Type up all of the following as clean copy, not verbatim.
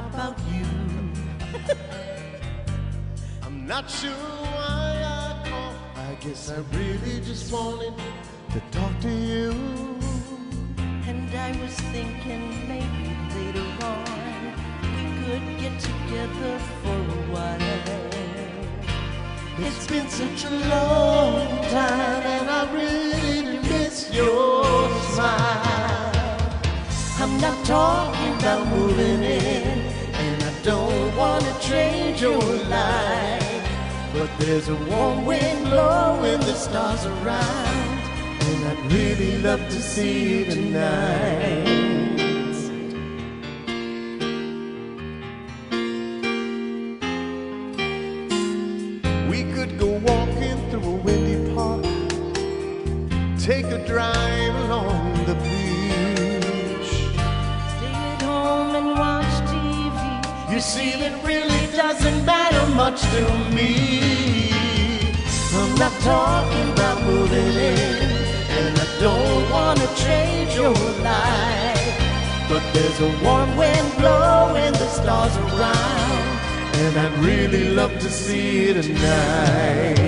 how about you? I'm not sure why I called. I guess I really just wanted to talk to you. And I was thinking maybe later on we could get together for a while. It's been such a long time and I really miss your smile. I'm not talking about moving in, and I don't want to change your life, but there's a warm wind blowing the stars around, and I'd really love to see you tonight. We could go walking through a windy park, take a drive along the beach, Stay at home and watch TV. You see, it really doesn't matter much to me. I'm not talking about moving in, and I don't want to change your life, but there's a warm wind blowing the stars around, and I'd really love to see you tonight.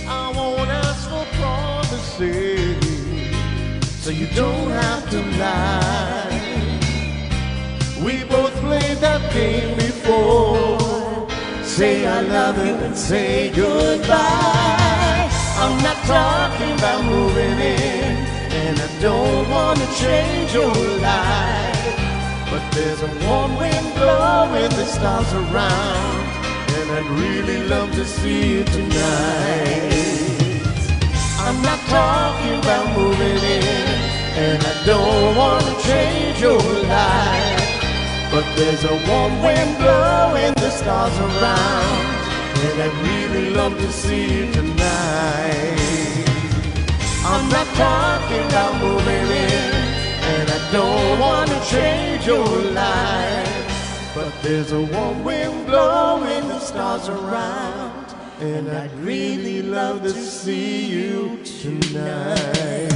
I won't ask for promises, So you don't have to lie. we both played that game before. Say I love you and say goodbye. I'm not talking about moving in, and I don't want to change your life, but there's a warm wind blowing the stars around, and I'd really love to see you tonight. I'm not talking about moving in, and I don't want to change your life, but there's a warm wind blowing the stars around, and I'd really love to see you tonight. I'm not talking about moving in, and I don't want to change your life, but there's a warm wind blowing the stars around, and I'd really love to see you tonight.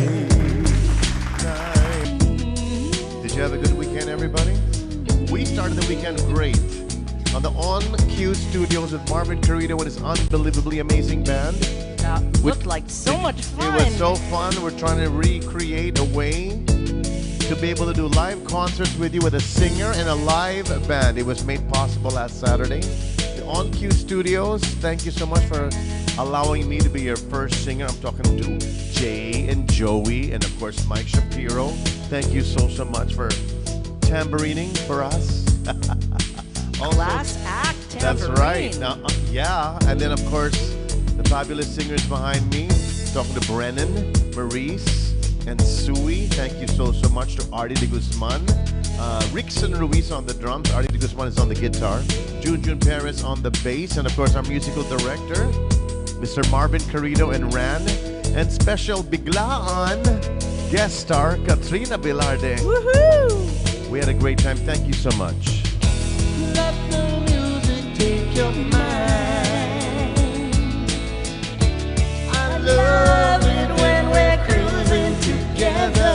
Did you have a good weekend, everybody? We started the weekend great on the On Q Studios with Marvin Carrito with his unbelievably amazing band. That looked like so much fun. It was so fun. We're trying to recreate a way to be able to do live concerts with you with a singer and a live band. It was made possible last Saturday. The On Q Studios, thank you so much for allowing me to be your first singer. I'm talking to Jay and Joey and of course Mike Shapiro. Thank you so much for tamborining for us. Also, Last act, that's tambourine. right. Now, yeah, and then of course the fabulous singers behind me. Talking to Brennan, Maurice, and Sui. Thank you so much to Artie de Guzman, Rickson Ruiz on the drums. Artie de Guzman is on the guitar. Jun Perez on the bass, and of course our musical director, Mr. Marvin Carrito and Ran, and special biglaan guest star Katrina Velarde. Woohoo! We had a great time. Thank you so much. Let the music take your mind. I love it when we're cruising together.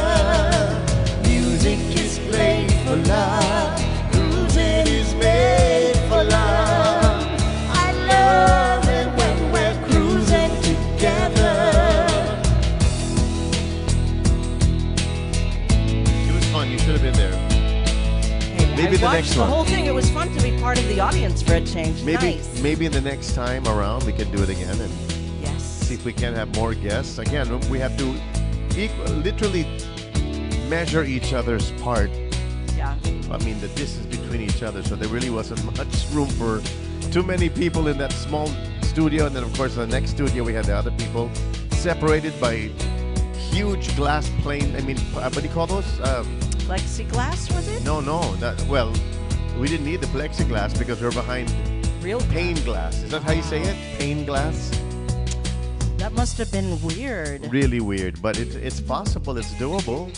Music is played for love. Cruising is made for love. I love it when we're cruising together. It was fun. You should have been there. Maybe the next the one. whole thing. It was fun to be part of the audience for a change. Nice. Maybe the next time around we can do it again and Yes. see if we can have more guests. Again, we have to literally measure each other's part. Yeah. I mean, the distance between each other, so there really wasn't much room for too many people in that small studio. And then, of course, in the next studio, we had the other people separated by huge glass plane. I mean, what do you call those? Plexiglass, was it? No. Well, we didn't need the plexiglass because we're behind Real pane glass. Is that how you say it? Pane glass? That must have been weird. Really weird, but it's possible. It's doable.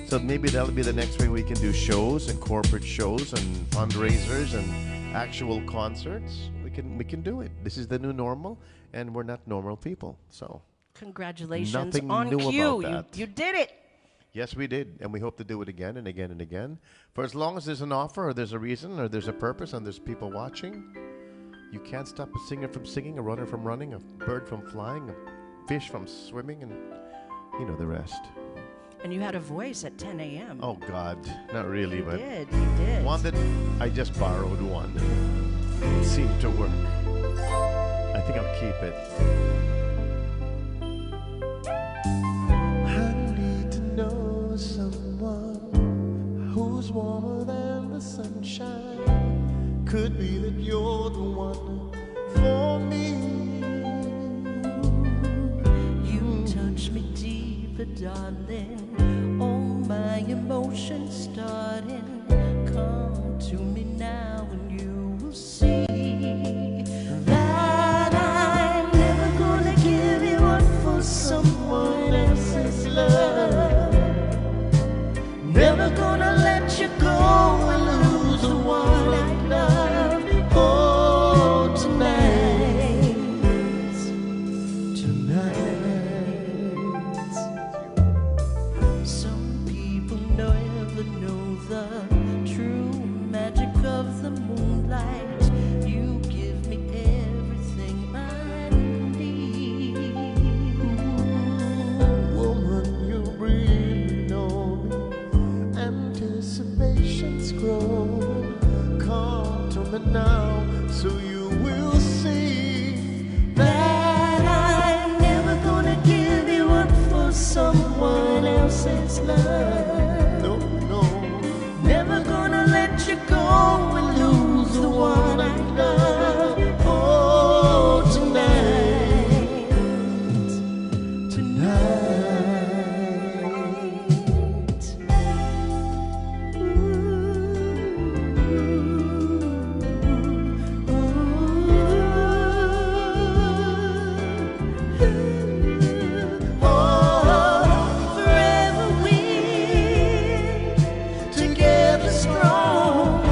So maybe that'll be the next way we can do shows and corporate shows and fundraisers and actual concerts. We can do it. This is the new normal, and we're not normal people. So Congratulations nothing on new cue. about that. You did it. Yes, we did, and we hope to do it again and again and again. For as long as there's an offer, or there's a reason, or there's a purpose, and there's people watching, you can't stop a singer from singing, a runner from running, a bird from flying, a fish from swimming, and you know the rest. And you had a voice at 10 a.m. Oh, God. Not really, but... You did. One that I just borrowed one. It seemed to work. I think I'll keep it. I need to know someone who's warmer than the sunshine. Could be that you're the one for me. You touch me deeper, darling. All my emotions starting. Come to me now and you will see that I'm never gonna give you up for someone else's love. Never gonna let you go and lose the one I love. Oh, tonight, some people never know the true magic of the moonlight. You give me everything I need. Woman, you really know me. Anticipations grow. Come to me now, so you will see That I'm never gonna give you up for someone else's love. no, no. Never gonna let you go and lose the one I love. Oh, tonight, forever we're together strong,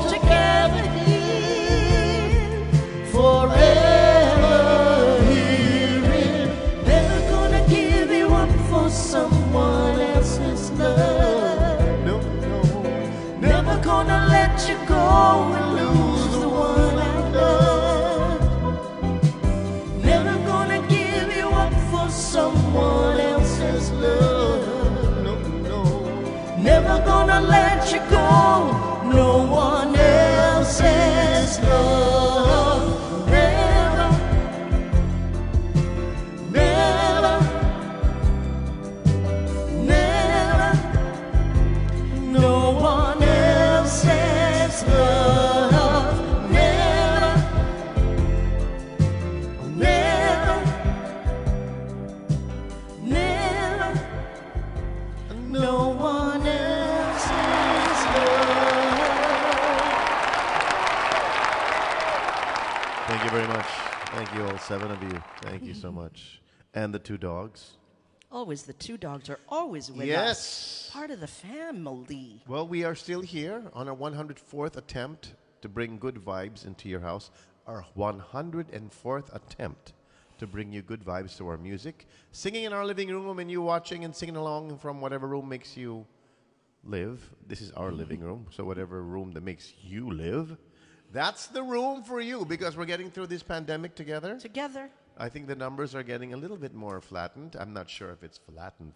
together here, forever here. Never gonna give you up for someone else's love. No, no. Never gonna let you go and lose the one I love. Never gonna give you up for someone else's love. No, no. Never gonna let you go, no one else's love. Never, never, never, no one else's love. Never, never, never, no one else's love. Thank you very much. Thank you, all 7 of you. Thank you so much. And the 2 dogs. Always, the 2 dogs are always with us. Yes. Part of the family. Well, we are still here on our 104th attempt to bring good vibes into your house. Our 104th attempt to bring you good vibes to our music. Singing in our living room and you watching and singing along from whatever room makes you live. This is our living room, so whatever room that makes you live, that's the room for you, because we're getting through this pandemic together. Together. I think the numbers are getting a little bit more flattened. I'm not sure if it's flattened,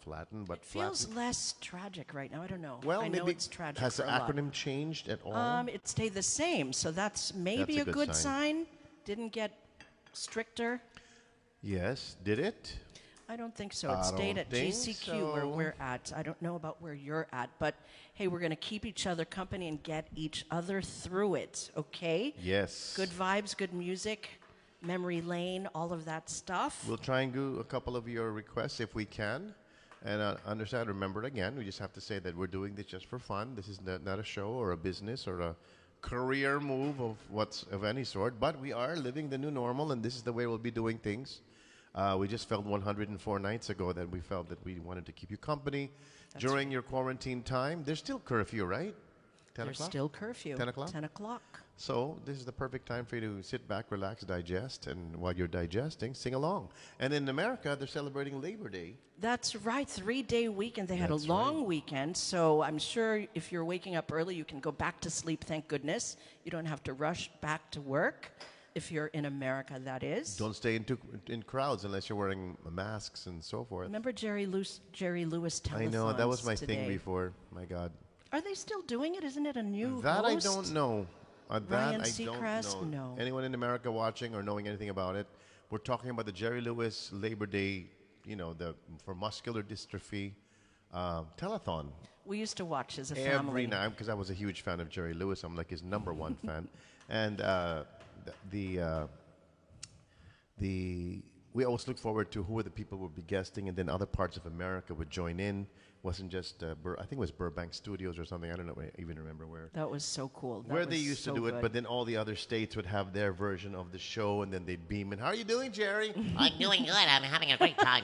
but Feels flattened. less tragic right now. I don't know. Well, I know maybe it's tragic. has for the a lot. acronym changed at all? It stayed the same, so that's maybe That's a good sign. Didn't get stricter. Yes, did it? I don't think so. I It stayed don't at think GCQ where so. we're at. I don't know about where you're at, but hey, we're going to keep each other company and get each other through it, okay? Yes. Good vibes, good music, memory lane, all of that stuff. We'll try and do a couple of your requests if we can. And understand, remember again, we just have to say that we're doing this just for fun. This is not a show or a business or a career move of any sort, but we are living the new normal, and this is the way we'll be doing things. We just felt 104 nights ago that we felt that we wanted to keep you company during your quarantine time. There's still curfew, right? 10 There's o'clock? still curfew. 10 o'clock? 10 o'clock. So this is the perfect time for you to sit back, relax, digest, and while you're digesting, sing along. And in America, they're celebrating Labor Day. That's right, 3-day weekend. They had a That's long right. weekend, so I'm sure if you're waking up early, you can go back to sleep, thank goodness. You don't have to rush back to work, if you're in America, that is. Don't stay in crowds unless you're wearing masks and so forth. Remember Jerry Lewis telethons I know, that was my today? thing before. My God. Are they still doing it? Isn't it a new That host? I don't know. That Ryan I Seacrest? don't know. No. Anyone in America watching or knowing anything about it? We're talking about the Jerry Lewis Labor Day, for muscular dystrophy telethon. We used to watch as a family. Every night, because I was a huge fan of Jerry Lewis. I'm like his #1 fan. And we always look forward to who the people would be guesting, and then other parts of America would join in. Wasn't just I think it was Burbank Studios or something. I don't know. I even remember where. That was so cool. Where they used to do it, but then all the other states would have their version of the show, and then they'd beam in. How are you doing, Jerry? I'm doing good. I'm having a great time.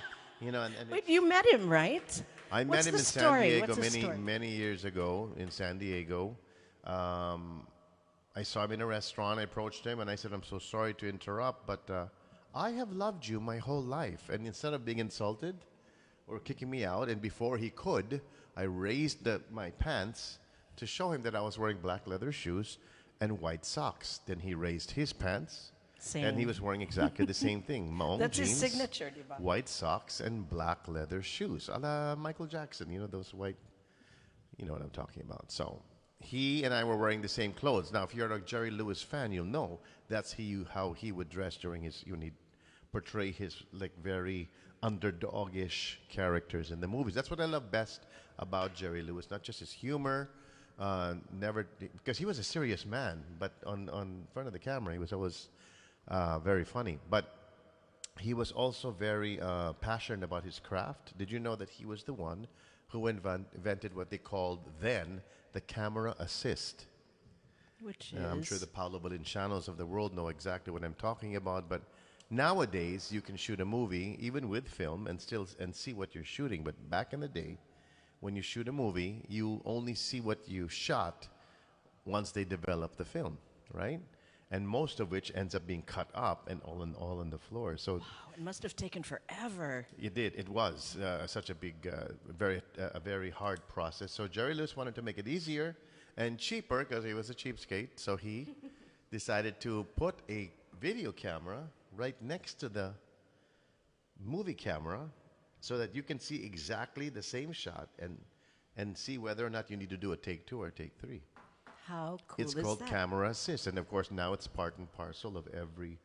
Wait, you met him, right? I What's met him the in San story? Diego What's the story? many years ago in San Diego. I saw him in a restaurant. I approached him and I said, "I'm so sorry to interrupt, but I have loved you my whole life." And instead of being insulted or kicking me out, and before he could, I raised my pants to show him that I was wearing black leather shoes and white socks. Then he raised his pants. Same. And he was wearing exactly the same thing. Long That's jeans, his signature, Diba? white socks, and black leather shoes. A la Michael Jackson, those white, you know what I'm talking about. So he and I were wearing the same clothes. Now, if you're a Jerry Lewis fan, you'll know that's how he would dress during when he'd portray his very underdogish characters in the movies. That's what I love best about Jerry Lewis, not just his humor, because he was a serious man, but on front of the camera, he was always very funny. But he was also very passionate about his craft. Did you know that he was the one who invented what they called then the camera assist? Which I'm sure the Paolo Valencianos of the world know exactly what I'm talking about, but nowadays you can shoot a movie even with film and see what you're shooting. But back in the day, when you shoot a movie, you only see what you shot once they develop the film, right? And most of which ends up being cut up and all on the floor. So wow, it must have taken forever. it did. It was such a big, very hard process. So Jerry Lewis wanted to make it easier and cheaper because he was a cheapskate. So he decided to put a video camera right next to the movie camera so that you can see exactly the same shot and see whether or not you need to do a take 2 or take 3. How cool It's is called that? camera assist, and of course now it's part and parcel of every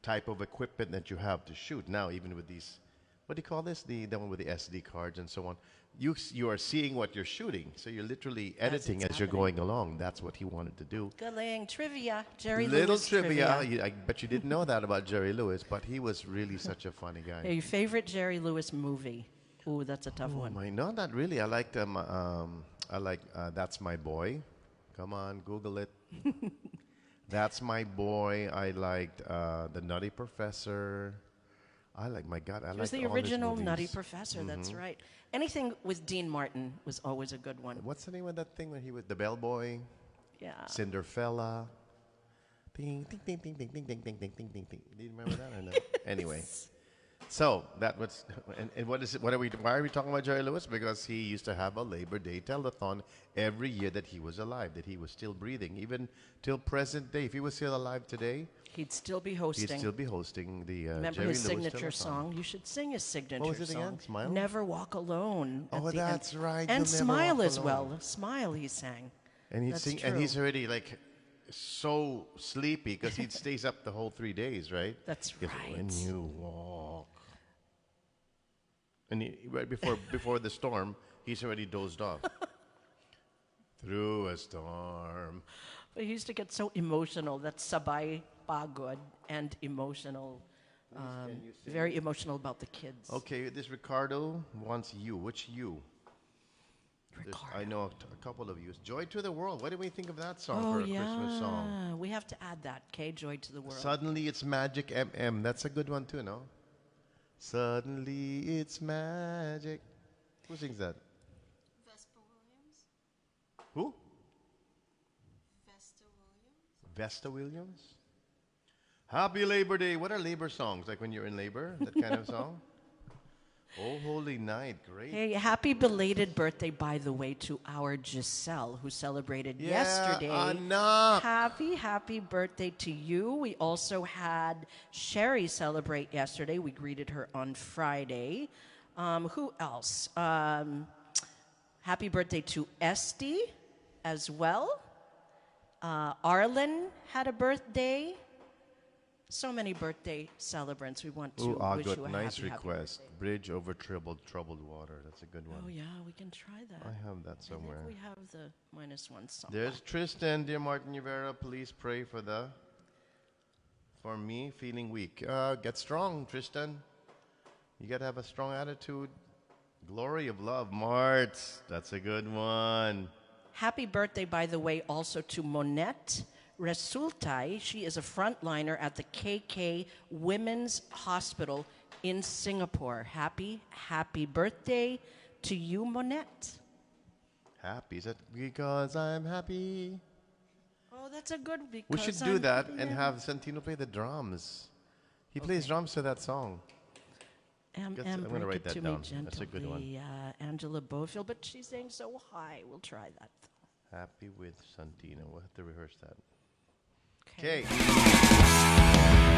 type of equipment that you have to shoot. Now even with these, what do you call this? The one with the SD cards and so on. You are seeing what you're shooting, so you're literally editing as you're going along. That's what he wanted to do. Galing trivia, Jerry Little Lewis trivia. I bet you didn't know that about Jerry Lewis, but he was really such a funny guy. Hey, your favorite Jerry Lewis movie? Ooh, that's a tough one. No, not really. I liked That's My Boy. Come on, Google it. That's My Boy. I liked The Nutty Professor. I like It was the original Nutty Professor, that's right. Anything with Dean Martin was always a good one. What's the name of that thing when he was the bellboy? Yeah. Cinderfella. Ding, ding, ding, ding, ding, ding, ding, ding, ding, ding, ding, ding. Do you remember that or no? Anyway. So that was, and what is it? Why are we talking about Jerry Lewis? Because he used to have a Labor Day telethon every year that he was alive, that he was still breathing, even till present day. If he was still alive today, He'd still be hosting. he'd still be hosting the Remember Jerry his Lewis signature telethon. song? You should sing his signature song. What was it again? Smile? Never Walk Alone. at Oh, the that's end. right. And You'll Never Smile Walk as well. Alone. Smile he sang. And he'd That's sing, true. and he's already like so sleepy because he stays up the whole 3 days, right? That's He goes, right. When you walk, and right before the storm, he's already dozed off. Through a storm. But he used to get so emotional. That's sabay pagod and emotional. Very emotional about the kids. Okay, this Ricardo wants you. Which you? I know a couple of yous. Joy to the World. What do we think of that song Oh, for a Christmas song? yeah. We have to add that. K, Joy to the World. Suddenly It's Magic MM. That's a good one too, no? Suddenly It's Magic. Who sings that? Vespa Williams? Who? Vesta Williams. Happy Labor Day. What are labor songs? Like when you're in labor? That kind of song? Oh, Holy Night. Great. Hey, happy belated birthday, by the way, to our Giselle, who celebrated yesterday. Anak. Happy birthday to you. We also had Sherry celebrate yesterday. We greeted her on Friday. Who else? Happy birthday to Esty as well. Arlen had a birthday. So many birthday celebrants. We want to wish you a nice happy request. birthday. Bridge over troubled water. That's a good one. Oh yeah, we can try that. I have that somewhere. I think we have the -1 song. There's Tristan, dear Martin Rivera. Please pray for me feeling weak. Get strong, Tristan. You gotta have a strong attitude. Glory of love, Mart. That's a good one. Happy birthday, by the way, also to Monette Resultai. She is a frontliner at the KK Women's Hospital in Singapore. Happy birthday to you, Monette. Happy. Is that because I'm happy? Oh, that's a good because We should do that and have Santino play the drums. He plays drums to that song. I'm going to write that down. That's a good one. Angela Bofield, but she's saying so high. We'll try that, though. Happy with Santino. We'll have to rehearse that. Okay. Okay.